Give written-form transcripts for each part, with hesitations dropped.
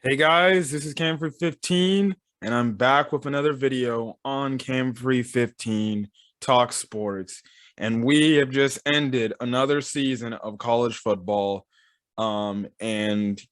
Hey guys, this is Cam 15, and I'm back with another video on Cam 15 Talk Sports. And we have just ended another season of college football. We ended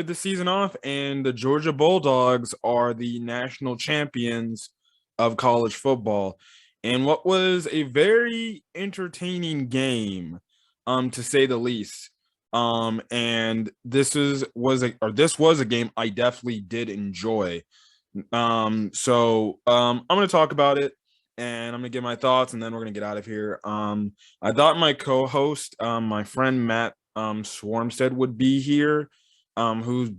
the season off, and the Georgia Bulldogs are the national champions of college football. And what was a very entertaining game, to say the least. And this was a game I definitely did enjoy. I'm gonna talk about it and I'm gonna give my thoughts and then we're gonna get out of here. I thought my co-host, my friend Matt Swarmstead would be here, who's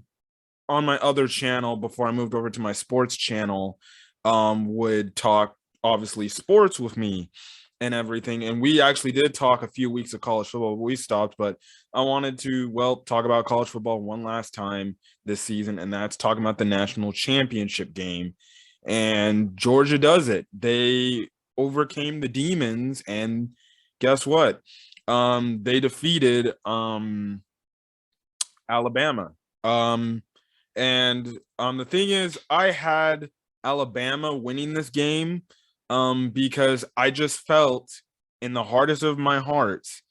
on my other channel before I moved over to my sports channel, would talk obviously sports with me and everything. And we actually did talk a few weeks of college football. We stopped, but I wanted to, talk about college football one last time this season, and that's talking about the national championship game. And Georgia does it. They overcame the demons, and guess what? They defeated Alabama. The thing is, I had Alabama winning this game, because I just felt in the hardest of my hearts,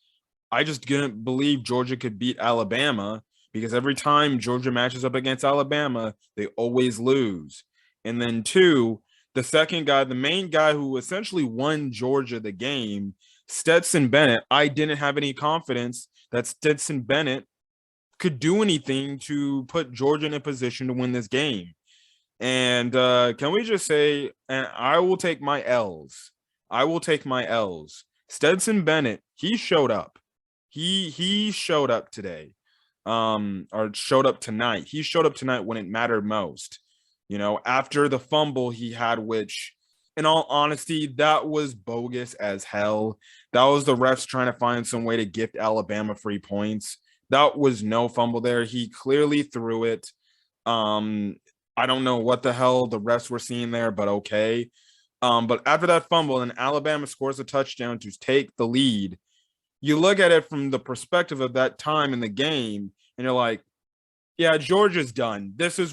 I just didn't believe Georgia could beat Alabama because every time Georgia matches up against Alabama, they always lose. And then two, the second guy, the main guy who essentially won Georgia the game, Stetson Bennett, I didn't have any confidence that Stetson Bennett could do anything to put Georgia in a position to win this game. And can we just say, and I will take my L's. I will take my L's. Stetson Bennett, he showed up. He showed up today. Or showed up tonight. He showed up tonight when it mattered most. You know, after the fumble he had, which in all honesty, that was bogus as hell. That was the refs trying to find some way to gift Alabama free points. That was no fumble there. He clearly threw it. Um, I don't know what the hell the refs were seeing there, but okay. But after that fumble and Alabama scores a touchdown to take the lead, you look at it from the perspective of that time in the game, and you're like, yeah, Georgia's done. This is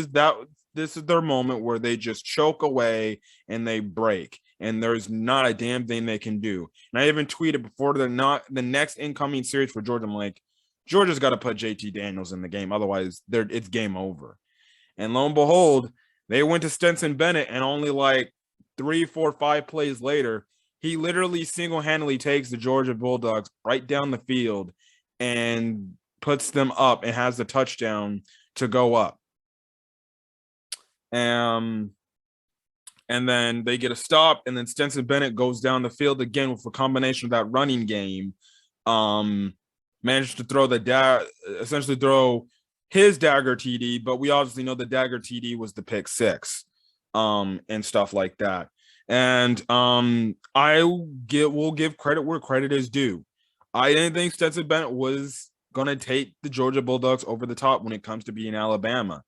their moment where they just choke away and they break. And there's not a damn thing they can do. And I even tweeted before the next incoming series for Georgia. I'm like, Georgia's got to put JT Daniels in the game, otherwise it's game over. And lo and behold, they went to Stetson Bennett, and only like 3, 4, 5 plays later, he literally single-handedly takes the Georgia Bulldogs right down the field and puts them up and has the touchdown to go up. And then they get a stop, and then Stetson Bennett goes down the field again with a combination of that running game. Managed to throw essentially throw his dagger TD, but we obviously know the dagger TD was the pick six, and stuff like that. And will give credit where credit is due. I didn't think Stetson Bennett was gonna take the Georgia Bulldogs over the top when it comes to beating Alabama,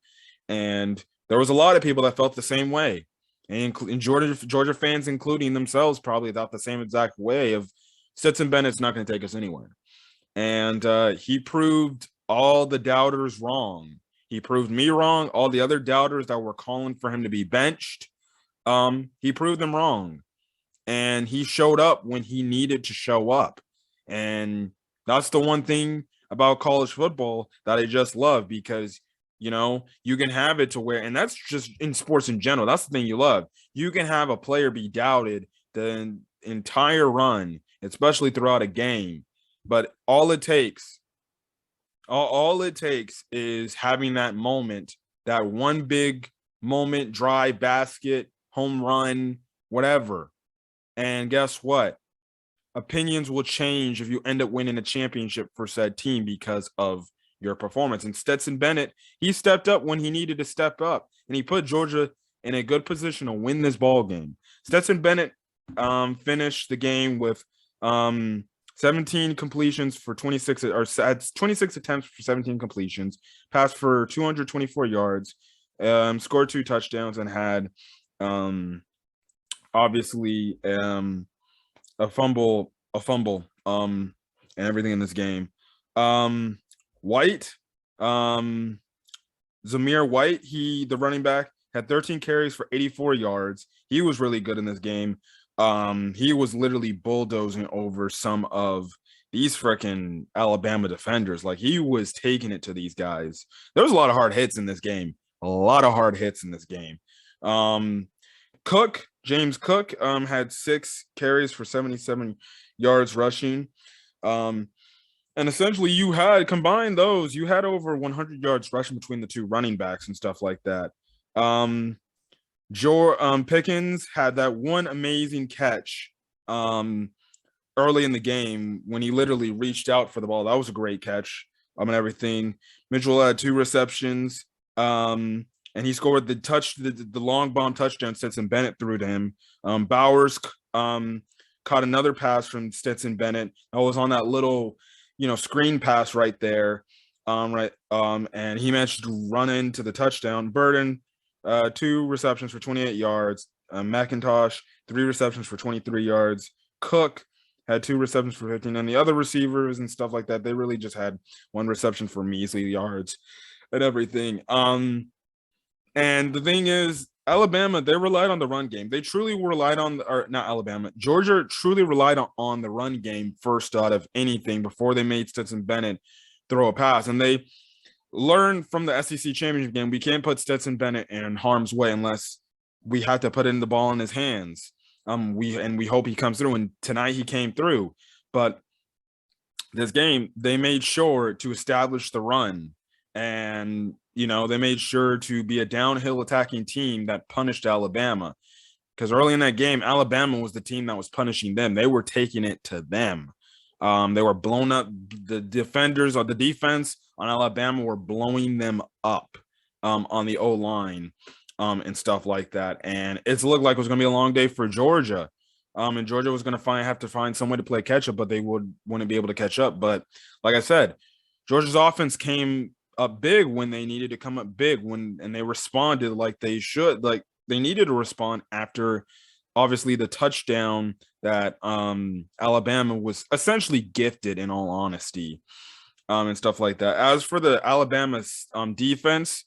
and there was a lot of people that felt the same way, and Georgia fans, including themselves, probably thought the same exact way of Stetson Bennett's not going to take us anywhere. And he proved all the doubters wrong. He proved me wrong. All the other doubters that were calling for him to be benched, he proved them wrong. And he showed up when he needed to show up. And that's the one thing about college football that I just love, because you can have it to where, and that's just in sports in general, that's the thing you love. You can have a player be doubted the entire run, especially throughout a game, but all it takes is having that moment, that one big moment, drive, basket, home run, whatever. And guess what? Opinions will change if you end up winning a championship for said team because of your performance. And Stetson Bennett, he stepped up when he needed to step up, and he put Georgia in a good position to win this ball game. Stetson Bennett finished the game with 17 completions for 26 attempts for 17 completions, passed for 224 yards, scored 2 touchdowns, and had obviously a fumble, and everything in this game. White, Zamir White, the running back, had 13 carries for 84 yards. He was really good in this game. He was literally bulldozing over some of these freaking Alabama defenders. Like he was taking it to these guys. There was a lot of hard hits in this game. A lot of hard hits in this game. James Cook, had 6 carries for 77 yards rushing. And essentially, you had combined those, you had over 100 yards rushing between the two running backs and stuff like that. Pickens had that one amazing catch early in the game when he literally reached out for the ball. That was a great catch and everything. Mitchell had 2 receptions, and he scored the long bomb touchdown Stetson Bennett threw to him. Bowers caught another pass from Stetson Bennett. That was on that little, screen pass right there. And he managed to run into the touchdown. Burden, 2 receptions for 28 yards. McIntosh, 3 receptions for 23 yards. Cook had 2 receptions for 15. And the other receivers and stuff like that, they really just had 1 reception for measly yards and everything. And the thing is, Alabama, they relied on the run game. They truly relied on, or not Alabama, Georgia truly relied on the run game first out of anything before they made Stetson Bennett throw a pass. And they learned from the SEC championship game, we can't put Stetson Bennett in harm's way unless we have to put in the ball in his hands. We hope he comes through, and tonight he came through. But this game, they made sure to establish the run, and they made sure to be a downhill attacking team that punished Alabama. Because early in that game, Alabama was the team that was punishing them. They were taking it to them. They were blown up. The defenders or the defense on Alabama were blowing them up on the O-line and stuff like that. And it's looked like it was going to be a long day for Georgia. And Georgia was going to have to find some way to play catch up, but they wouldn't be able to catch up. But like I said, Georgia's offense came up big when they needed to come up big and they responded like they should. Like they needed to respond after obviously the touchdown that Alabama was essentially gifted, in all honesty, and stuff like that. As for the Alabama's defense,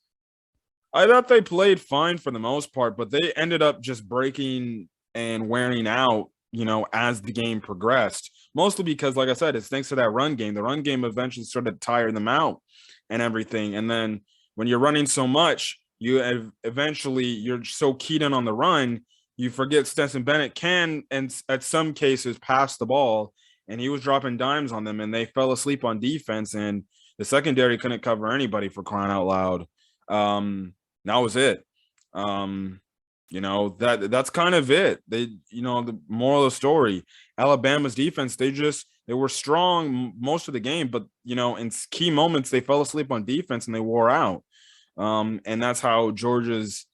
I thought they played fine for the most part, but they ended up just breaking and wearing out, as the game progressed, mostly because, like I said, it's thanks to that run game. The run game eventually started to tire them out and everything. And then when you're running so much, you're so keyed in on the run, you forget Stetson Bennett can, and at some cases, pass the ball, and he was dropping dimes on them, and they fell asleep on defense, and the secondary couldn't cover anybody, for crying out loud. That was it. That's kind of it. The moral of the story, Alabama's defense, they were strong most of the game, but in key moments they fell asleep on defense and they wore out. And that's how Georgia's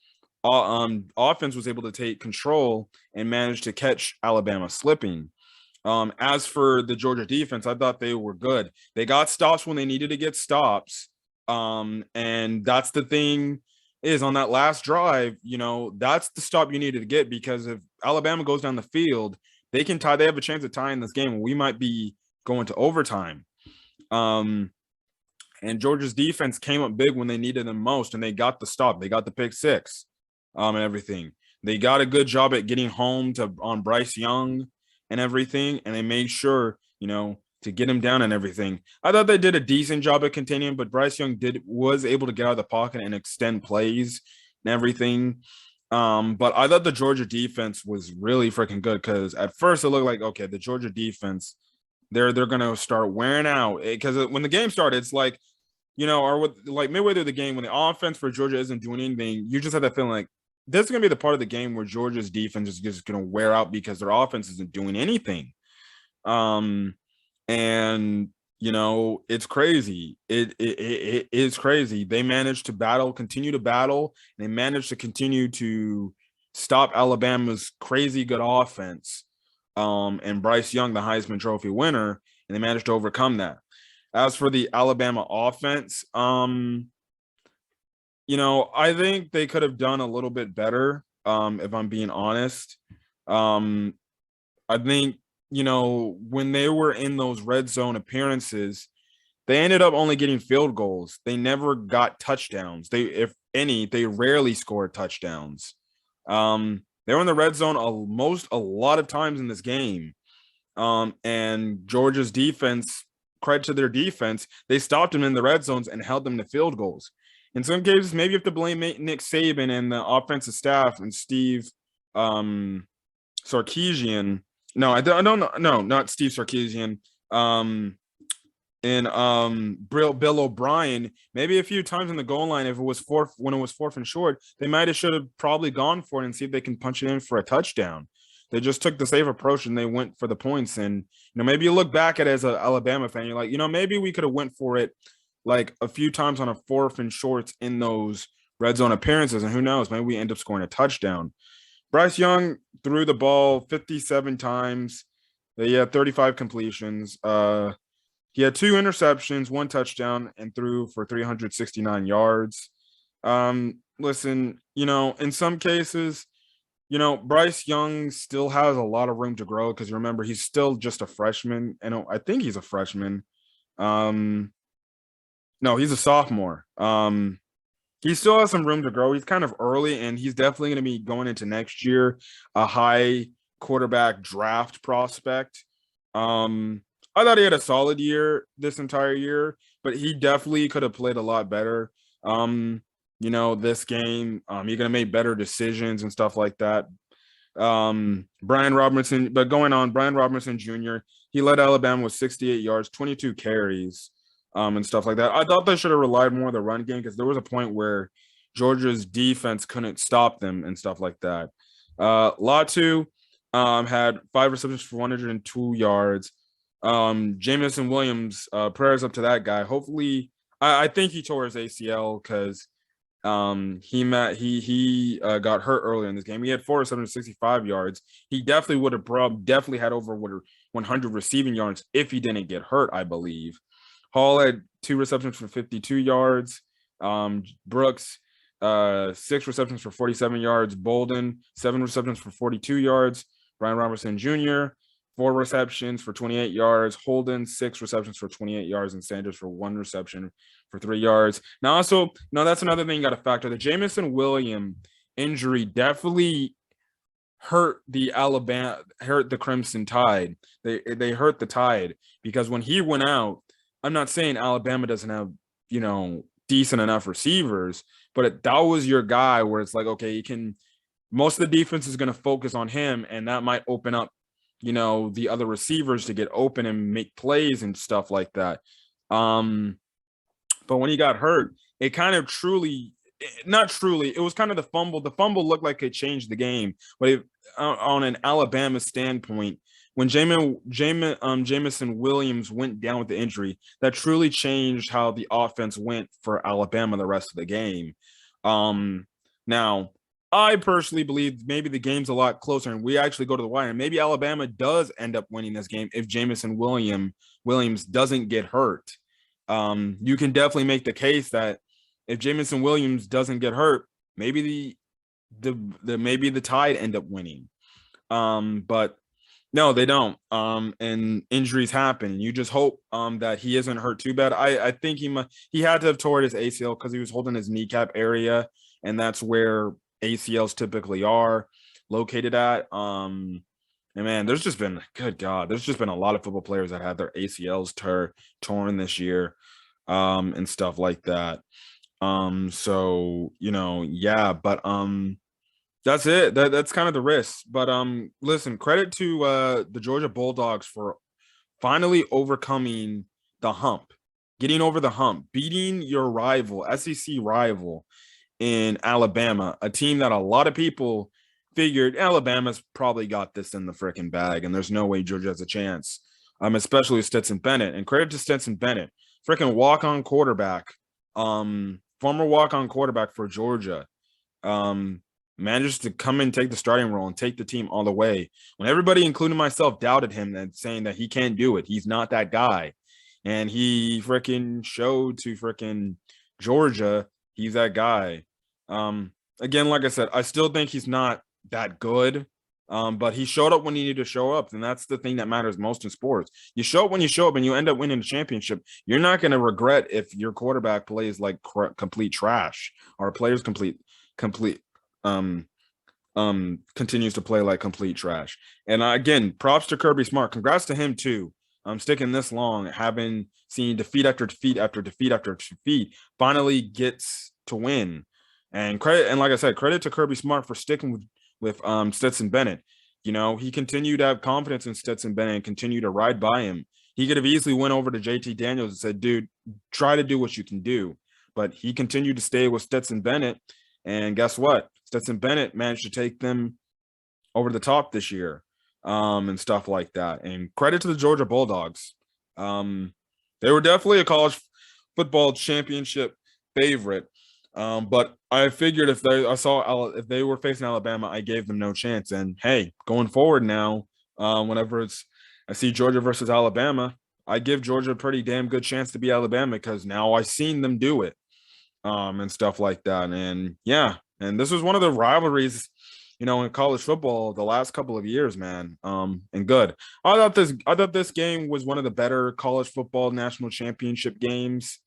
offense was able to take control and manage to catch Alabama slipping. As for the Georgia defense, I thought they were good. They got stops when they needed to get stops. And that's the thing is on that last drive, that's the stop you needed to get, because if Alabama goes down the field, they can tie. They have a chance of tying this game. We might be going to overtime. And Georgia's defense came up big when they needed them most, and they got the stop. They got the pick six, and everything. They got a good job at getting home on Bryce Young and everything, and they made sure, to get him down and everything. I thought they did a decent job at containing him, but Bryce Young was able to get out of the pocket and extend plays and everything. But I thought the Georgia defense was really freaking good, because at first it looked like, okay, the Georgia defense, they're gonna start wearing out, because when the game started, it's like, like midway through the game, when the offense for Georgia isn't doing anything, you just have that feeling like this is gonna be the part of the game where Georgia's defense is just gonna wear out because their offense isn't doing anything. And it's crazy. It is crazy. They managed to continue to battle. They managed to continue to stop Alabama's crazy good offense. And Bryce Young, the Heisman Trophy winner, and they managed to overcome that. As for the Alabama offense, I think they could have done a little bit better, if I'm being honest. I think, when they were in those red zone appearances, they ended up only getting field goals. They never got touchdowns. If any, they rarely scored touchdowns. They were in the red zone a lot of times in this game. And Georgia's defense, credit to their defense, they stopped them in the red zones and held them to field goals. In some cases, maybe you have to blame Nick Saban and the offensive staff and Steve Sarkisian. No, I don't know. No, not Steve Sarkisian. And Bill O'Brien, maybe a few times in the goal line, if it was when it was fourth and short, they might have should have probably gone for it and see if they can punch it in for a touchdown. They just took the safe approach and they went for the points. And maybe you look back at it as an Alabama fan, you're like, maybe we could have went for it like a few times on a fourth and shorts in those red zone appearances, and who knows, maybe we end up scoring a touchdown. Bryce Young threw the ball 57 times. He had 35 completions. He had 2 interceptions, 1 touchdown, and threw for 369 yards. Listen, in some cases, Bryce Young still has a lot of room to grow because remember, he's still just a freshman. And I think he's a freshman. No, he's a sophomore. He still has some room to grow. He's kind of early, and he's definitely going to be going into next year a high quarterback draft prospect. I thought he had a solid year this entire year, but he definitely could have played a lot better. This game, you're going to make better decisions and stuff like that. Brian Robertson Jr., he led Alabama with 68 yards, 22 carries, and stuff like that. I thought they should have relied more on the run game because there was a point where Georgia's defense couldn't stop them and stuff like that. Latu had 5 receptions for 102 yards. Jamison Williams, prayers up to that guy. Hopefully, I think he tore his ACL because he got hurt earlier in this game. He had 465 yards. He definitely would have definitely had over 100 receiving yards if he didn't get hurt, I believe. Hall had 2 receptions for 52 yards. Brooks, 6 receptions for 47 yards. Bolden, 7 receptions for 42 yards. Brian Robertson Jr., 4 receptions for 28 yards. Holden, 6 receptions for 28 yards, and Sanders for 1 reception for 3 yards. Now, also, that's another thing you got to factor. The Jamison Williams injury definitely hurt the Crimson Tide. They hurt the Tide because when he went out, I'm not saying Alabama doesn't have, decent enough receivers, but that was your guy where it's like, okay, most of the defense is going to focus on him, and that might open up, the other receivers to get open and make plays and stuff like that. But when he got hurt, it kind of it was kind of the fumble. The fumble looked like it changed the game, but on an Alabama standpoint, when Jamison Williams went down with the injury, that truly changed how the offense went for Alabama the rest of the game. Now, I personally believe maybe the game's a lot closer and we actually go to the wire. And maybe Alabama does end up winning this game if Jamison Williams doesn't get hurt. You can definitely make the case that if Jamison Williams doesn't get hurt, maybe the Tide end up winning. But no, they don't. And injuries happen. You just hope that he isn't hurt too bad. I think he had to have tore his ACL because he was holding his kneecap area, and that's where ACLs typically are located at. And man, there's just been a lot of football players that had their ACLs torn this year, and stuff like that. So yeah, but that's it. That's kind of the risk. But listen, credit to the Georgia Bulldogs for finally overcoming the hump, getting over the hump, beating your rival, SEC rival in Alabama, a team that a lot of people figured Alabama's probably got this in the freaking bag, and there's no way Georgia has a chance. Especially Stetson Bennett. And credit to Stetson Bennett, freaking walk-on quarterback, former walk-on quarterback for Georgia. Managed to come and take the starting role and take the team all the way when everybody, including myself, doubted him and saying that he can't do it. He's not that guy. And he freaking showed to freaking Georgia he's that guy. Again, like I said, I still think he's not that good. But he showed up when he needed to show up, and that's the thing that matters most in sports. You show up when you show up, and you end up winning the championship. You're not going to regret if your quarterback plays like complete trash, or players complete um continues to play like complete trash. And again, props to Kirby Smart. Congrats to him too. Sticking this long, having seen defeat after defeat after defeat after defeat, finally gets to win. And like I said, credit to Kirby Smart for sticking with Stetson Bennett. You know, he continued to have confidence in Stetson Bennett and continue to ride by him. He could have easily went over to JT Daniels and said, dude, try to do what you can do. But he continued to stay with Stetson Bennett. And guess what? Stetson Bennett managed to take them over the top this year, and stuff like that. And credit to the Georgia Bulldogs. They were definitely a college football championship favorite. But I figured if they were facing Alabama, I gave them no chance. And hey, going forward now, whenever I see Georgia versus Alabama, I give Georgia a pretty damn good chance to be Alabama because now I've seen them do it, and stuff like that. And yeah, and this was one of the rivalries, in college football the last couple of years, man. And good. I thought this game was one of the better college football national championship games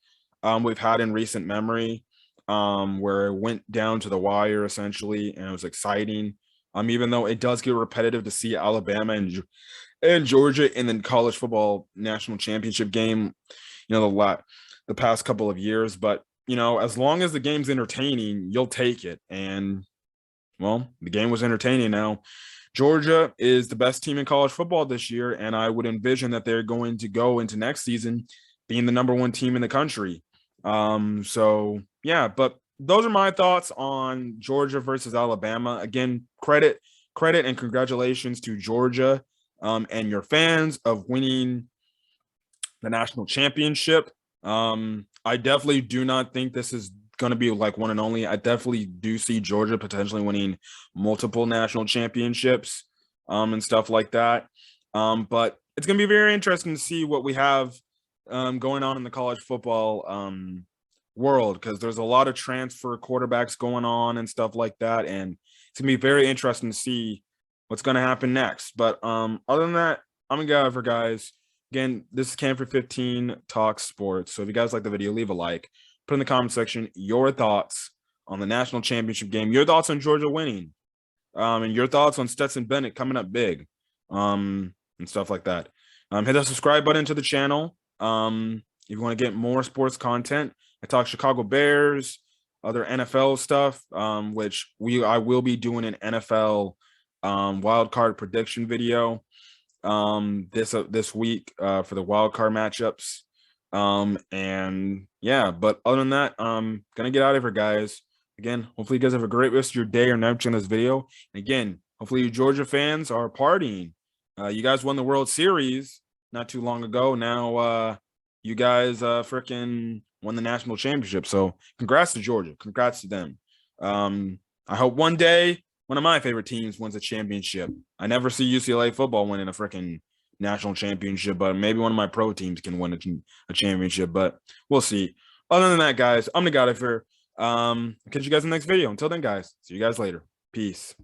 we've had in recent memory, where it went down to the wire essentially, and it was exciting. Even though it does get repetitive to see Alabama and Georgia in the college football national championship game, the past couple of years, but as long as the game's entertaining, you'll take it. And well, the game was entertaining. Now, Georgia is the best team in college football this year, and I would envision that they're going to go into next season being the number one team in the country. So yeah, but those are my thoughts on Georgia versus Alabama. Again, credit and congratulations to Georgia, and your fans of winning the national championship. I definitely do not think this is going to be like one and only. I definitely do see Georgia potentially winning multiple national championships, and stuff like that. But it's going to be very interesting to see what we have going on in the college football world, because there's a lot of transfer quarterbacks going on and stuff like that. And it's going to be very interesting to see what's going to happen next. But other than that, I'm going to go over, guys. Again, this is Cam for 15 Talks Sports. So if you guys like the video, leave a like. Put in the comment section your thoughts on the national championship game, your thoughts on Georgia winning, and your thoughts on Stetson Bennett coming up big, and stuff like that. Hit the subscribe button to the channel. If you want to get more sports content, I talk Chicago Bears, other NFL stuff, which I will be doing an NFL wild card prediction video this week for the wild card matchups. And yeah, but other than that, gonna get out of here, guys. Again, hopefully you guys have a great rest of your day or night watching this video. And again, hopefully you Georgia fans are partying. You guys won the World Series not too long ago. Now you guys freaking won the national championship. So congrats to Georgia. Congrats to them. I hope one day one of my favorite teams wins a championship. I never see UCLA football winning a freaking national championship, but maybe one of my pro teams can win a championship, but we'll see. Other than that, guys, I'm the God of Fear. Catch you guys in the next video. Until then, guys, see you guys later. Peace.